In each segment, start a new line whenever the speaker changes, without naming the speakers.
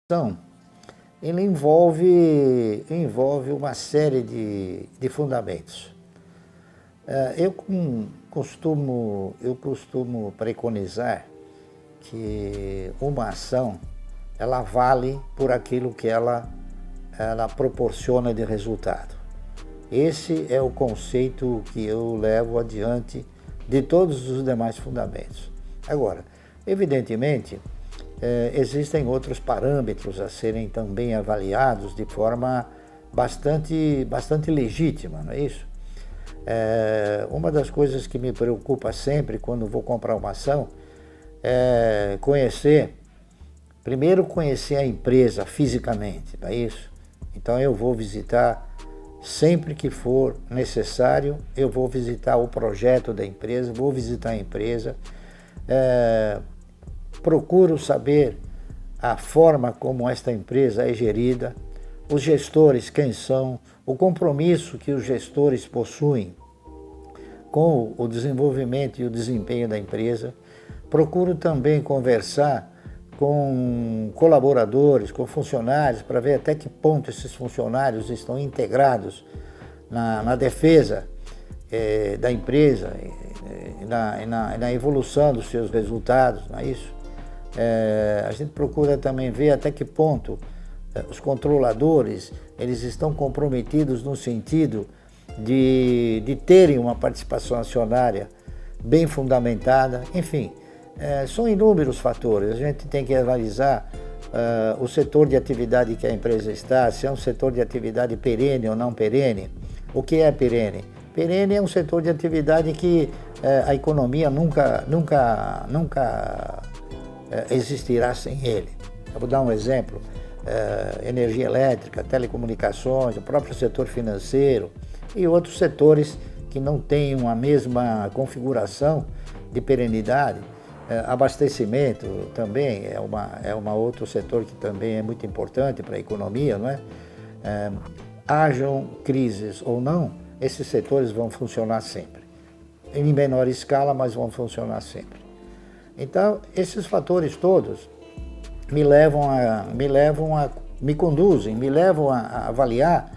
Então, ele envolve uma série de fundamentos. Eu costumo preconizar que uma ação, ela vale por aquilo que ela proporciona de resultado. Esse é o conceito que eu levo adiante de todos os demais fundamentos. Agora, evidentemente, existem outros parâmetros a serem também avaliados de forma bastante legítima, não é isso? Uma das coisas que me preocupa sempre quando vou comprar uma ação é primeiro conhecer a empresa fisicamente, não é isso? Então eu vou visitar, sempre que for necessário, eu vou visitar o projeto da empresa, vou visitar a empresa, procuro saber a forma como esta empresa é gerida, os gestores quem são, o compromisso que os gestores possuem com o desenvolvimento e o desempenho da empresa. Procuro também conversar com colaboradores, com funcionários, para ver até que ponto esses funcionários estão integrados na defesa da empresa, na evolução dos seus resultados, não é isso? A gente procura também ver até que ponto os controladores eles estão comprometidos no sentido de terem uma participação acionária bem fundamentada. Enfim, são inúmeros fatores. A gente tem que analisar o setor de atividade que a empresa está, se é um setor de atividade perene ou não perene. O que é perene? Perene é um setor de atividade que a economia nunca existirá sem ele. Eu vou dar um exemplo: energia elétrica, telecomunicações, o próprio setor financeiro e outros setores que não têm a mesma configuração de perenidade. Abastecimento também é uma outro setor que também é muito importante para a economia, não é? Hajam crises ou não, esses setores vão funcionar sempre. Em menor escala, mas vão funcionar sempre. Então, esses fatores todos me levam a avaliar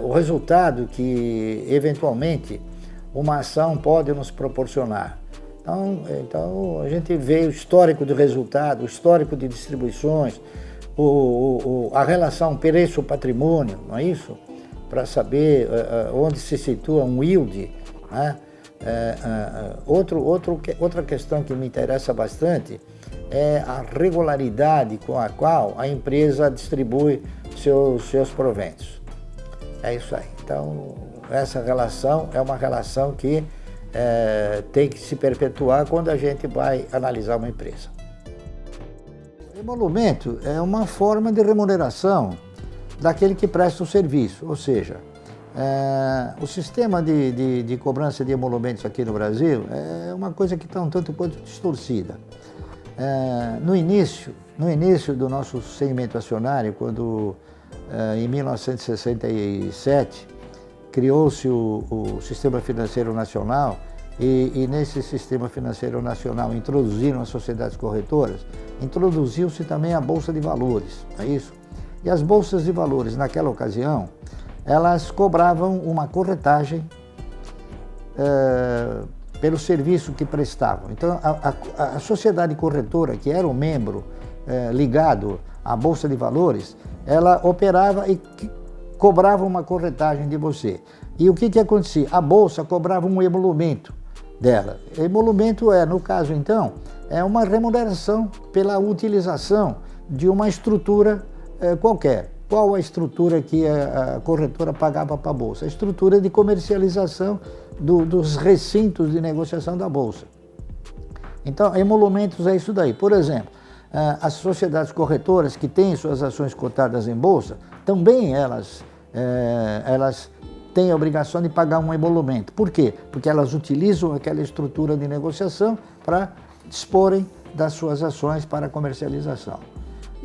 o resultado que, eventualmente, uma ação pode nos proporcionar. Então a gente vê o histórico de resultado, o histórico de distribuições, a relação preço-patrimônio, não é isso? Para saber onde se situa um yield, né? Outra questão que me interessa bastante é a regularidade com a qual a empresa distribui seus proventos. É isso aí. Então, essa relação é uma relação que tem que se perpetuar quando a gente vai analisar uma empresa. O emolumento é uma forma de remuneração daquele que presta o serviço, ou seja, o sistema de cobrança de emolumentos aqui no Brasil é uma coisa que está um tanto quanto distorcida. No início do nosso segmento acionário, quando em 1967 criou-se o Sistema Financeiro Nacional e nesse Sistema Financeiro Nacional introduziram as sociedades corretoras, introduziu-se também a Bolsa de Valores, é isso? E as bolsas de valores, naquela ocasião, elas cobravam uma corretagem pelo serviço que prestavam. Então, a sociedade corretora, que era um membro ligado à Bolsa de Valores, ela operava e cobrava uma corretagem de você. E o que acontecia? A Bolsa cobrava um emolumento dela. Emolumento no caso então, é uma remuneração pela utilização de uma estrutura qualquer. Qual a estrutura que a corretora pagava para a Bolsa? A estrutura de comercialização dos recintos de negociação da Bolsa. Então, emolumentos é isso daí. Por exemplo, as sociedades corretoras que têm suas ações cotadas em Bolsa, também elas têm a obrigação de pagar um emolumento. Por quê? Porque elas utilizam aquela estrutura de negociação para disporem das suas ações para comercialização.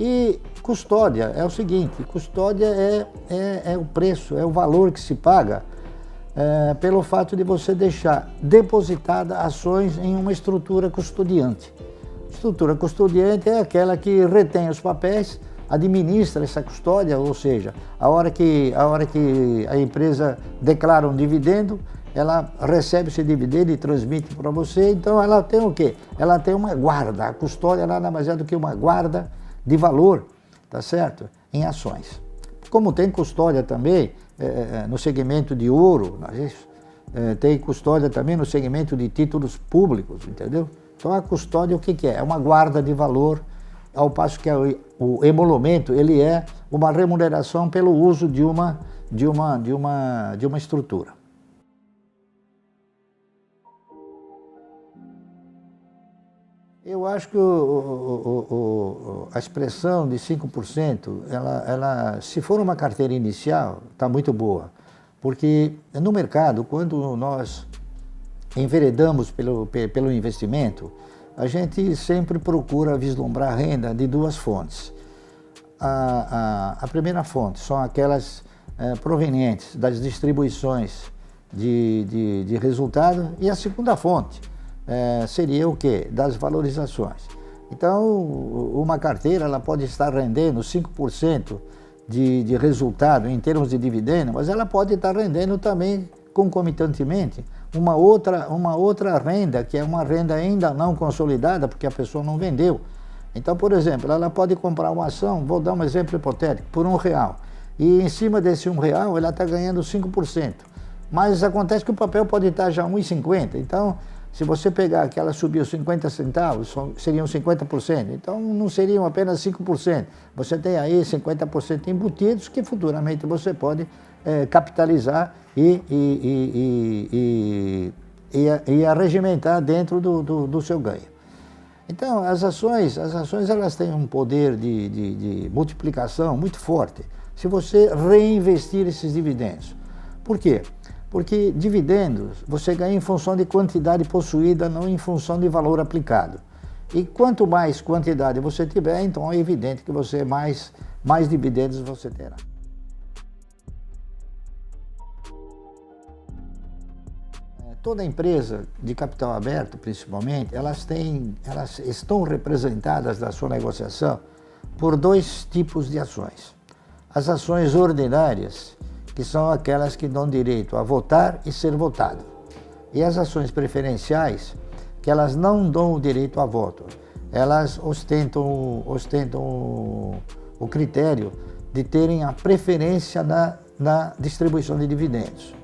E custódia é o seguinte: custódia é o preço, é o valor que se paga pelo fato de você deixar depositada ações em uma estrutura custodiante. Estrutura custodiante é aquela que retém os papéis, administra essa custódia, ou seja, a hora que a empresa declara um dividendo, ela recebe esse dividendo e transmite para você, então ela tem o quê? Ela tem uma guarda, a custódia nada mais é do que uma guarda de valor, tá certo? Em ações. Como tem custódia também no segmento de ouro, tem custódia também no segmento de títulos públicos, entendeu? Então a custódia o que é? É uma guarda de valor, ao passo que o emolumento ele é uma remuneração pelo uso de uma estrutura. Eu acho que a expressão de 5%, se for uma carteira inicial, está muito boa. Porque no mercado, quando nós enveredamos pelo investimento, a gente sempre procura vislumbrar renda de duas fontes. A primeira fonte são aquelas provenientes das distribuições de resultado, e a segunda fonte seria o quê? Das valorizações. Então, uma carteira ela pode estar rendendo 5% de resultado em termos de dividendo, mas ela pode estar rendendo também concomitantemente uma outra renda, que é uma renda ainda não consolidada, porque a pessoa não vendeu. Então, por exemplo, ela pode comprar uma ação, vou dar um exemplo hipotético, por R$1, e em cima desse R$1 ela está ganhando 5%. Mas acontece que o papel pode estar já R$1,50, então se você pegar que ela subiu 50 centavos, seriam 50%, então não seriam apenas 5%. Você tem aí 50% embutidos que futuramente você pode capitalizar e arregimentar dentro do seu ganho. Então, as ações elas têm um poder de multiplicação muito forte se você reinvestir esses dividendos. Por quê? Porque dividendos você ganha em função de quantidade possuída, não em função de valor aplicado. E quanto mais quantidade você tiver, então é evidente que você mais dividendos você terá. Toda empresa de capital aberto, principalmente, elas estão representadas na sua negociação por dois tipos de ações. As ações ordinárias, que são aquelas que dão direito a votar e ser votado. E as ações preferenciais, que elas não dão o direito a voto. Elas ostentam o critério de terem a preferência na distribuição de dividendos.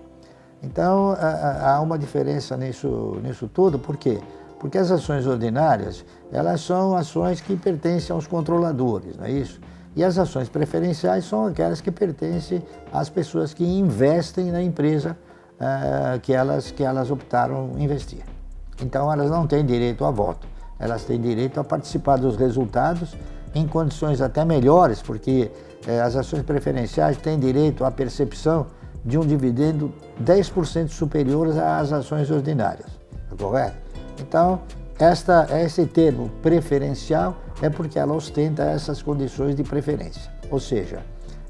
Então, há uma diferença nisso tudo. Por quê? Porque as ações ordinárias, elas são ações que pertencem aos controladores, não é isso? E as ações preferenciais são aquelas que pertencem às pessoas que investem na empresa que elas optaram investir. Então, elas não têm direito a voto, elas têm direito a participar dos resultados em condições até melhores, porque as ações preferenciais têm direito à percepção de um dividendo 10% superior às ações ordinárias, tá correto? Então, esse termo preferencial é porque ela ostenta essas condições de preferência, ou seja,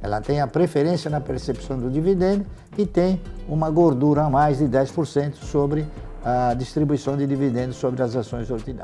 ela tem a preferência na percepção do dividendo e tem uma gordura a mais de 10% sobre a distribuição de dividendos sobre as ações ordinárias.